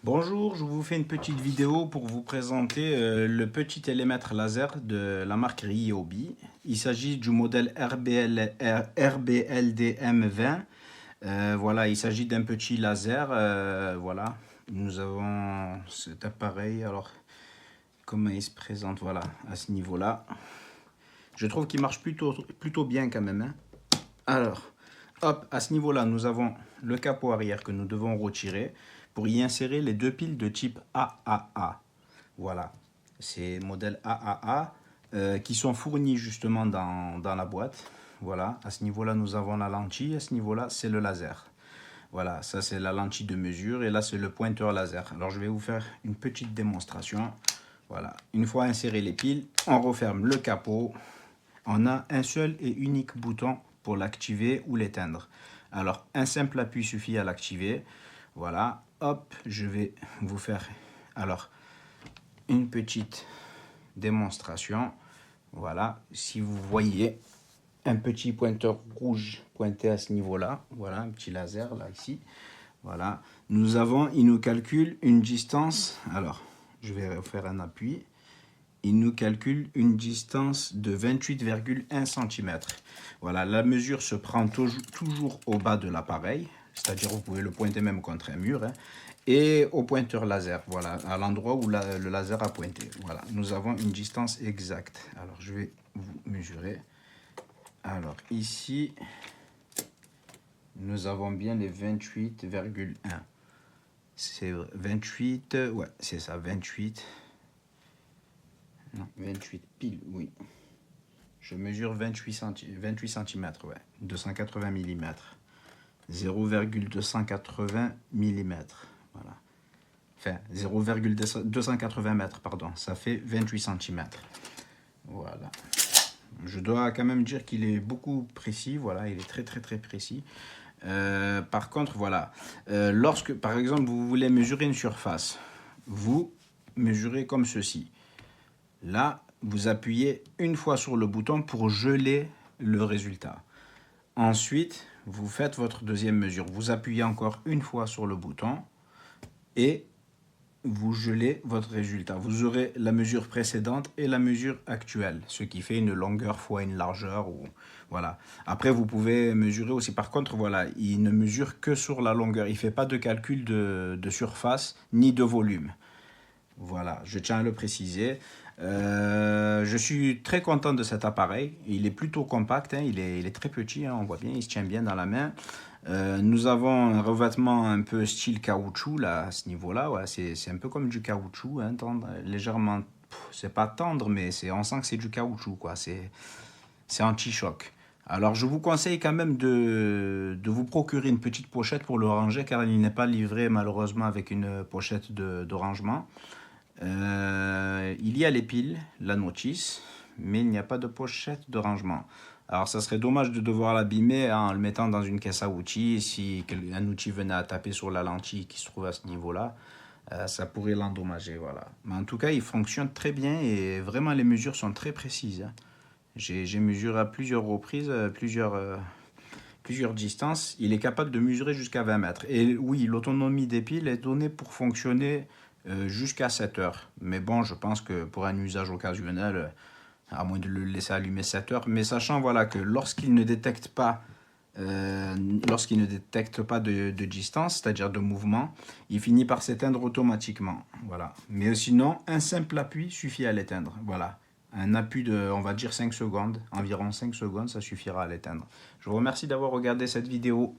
Bonjour, je vous fais une petite vidéo pour vous présenter le petit télémètre laser de la marque Ryobi. Il s'agit du modèle RBLDM20. Voilà, il s'agit d'un petit laser. Voilà, nous avons cet appareil. Alors, comment il se présente? Voilà, à ce niveau-là. Je trouve qu'il marche plutôt bien quand même, hein. Alors, hop, à ce niveau-là, nous avons le capot arrière que nous devons retirer pour y insérer les deux piles de type AAA. Voilà, ces modèles AAA qui sont fournis justement dans la boîte. Voilà, à ce niveau-là, nous avons la lentille. À ce niveau-là, c'est le laser. Voilà, ça c'est la lentille de mesure et là c'est le pointeur laser. Alors je vais vous faire une petite démonstration. Voilà, une fois inséré les piles, on referme le capot. On a un seul et unique bouton pour l'activer ou l'éteindre. Alors, un simple appui suffit à l'activer. Voilà, hop, je vais vous faire alors une petite démonstration. Voilà, si vous voyez un petit pointeur rouge pointé à ce niveau-là, voilà, un petit laser là, ici. Voilà, il nous calcule une distance. Alors, je vais faire un appui. Il nous calcule une distance de 28,1 cm. Voilà, la mesure se prend toujours au bas de l'appareil, c'est-à-dire vous pouvez le pointer même contre un mur, hein, et au pointeur laser, voilà, à l'endroit où le laser a pointé. Voilà, nous avons une distance exacte. Alors, je vais vous mesurer. Alors, ici, nous avons bien les 28,1. C'est 28, ouais, c'est ça, 28. Non, 28 piles, oui. Je mesure 28 cm, ouais. 280 mm. 0,280 mm. Voilà. Enfin, 0,280 mètres, pardon. Ça fait 28 cm. Voilà. Je dois quand même dire qu'il est beaucoup précis. Voilà, il est très précis. Par contre, voilà. Lorsque, par exemple, vous voulez mesurer une surface, vous mesurez comme ceci. Là, vous appuyez une fois sur le bouton pour geler le résultat. Ensuite, vous faites votre deuxième mesure. Vous appuyez encore une fois sur le bouton et vous gelez votre résultat. Vous aurez la mesure précédente et la mesure actuelle, ce qui fait une longueur fois une largeur. Voilà. Après, vous pouvez mesurer aussi. Par contre, voilà, il ne mesure que sur la longueur. Il ne fait pas de calcul de surface ni de volume. Voilà, je tiens à le préciser. Je suis très content de cet appareil. Il est plutôt compact, hein, il est très petit, hein, on voit bien, il se tient bien dans la main. Nous avons un revêtement un peu style caoutchouc là, à ce niveau-là. Ouais, c'est un peu comme du caoutchouc, hein, tendre, légèrement. C'est pas tendre, mais on sent que c'est du caoutchouc, quoi. C'est anti-choc. Alors, je vous conseille quand même de vous procurer une petite pochette pour le ranger, car il n'est pas livré malheureusement avec une pochette de rangement. Il y a les piles, la notice, mais il n'y a pas de pochette de rangement. Alors ça serait dommage de devoir l'abîmer en le mettant dans une caisse à outils. Si un outil venait à taper sur la lentille qui se trouve à ce niveau-là, ça pourrait l'endommager. Voilà. Mais en tout cas, il fonctionne très bien et vraiment les mesures sont très précises, hein. J'ai mesuré à plusieurs reprises, plusieurs distances. Il est capable de mesurer jusqu'à 20 mètres. Et oui, l'autonomie des piles est donnée pour fonctionner jusqu'à 7 heures. Mais bon, je pense que pour un usage occasionnel, à moins de le laisser allumer 7 heures, mais sachant voilà, que lorsqu'il ne détecte pas de distance, c'est-à-dire de mouvement, il finit par s'éteindre automatiquement. Voilà. Mais sinon, un simple appui suffit à l'éteindre. Voilà. Un appui de, on va dire 5 secondes, environ 5 secondes, ça suffira à l'éteindre. Je vous remercie d'avoir regardé cette vidéo.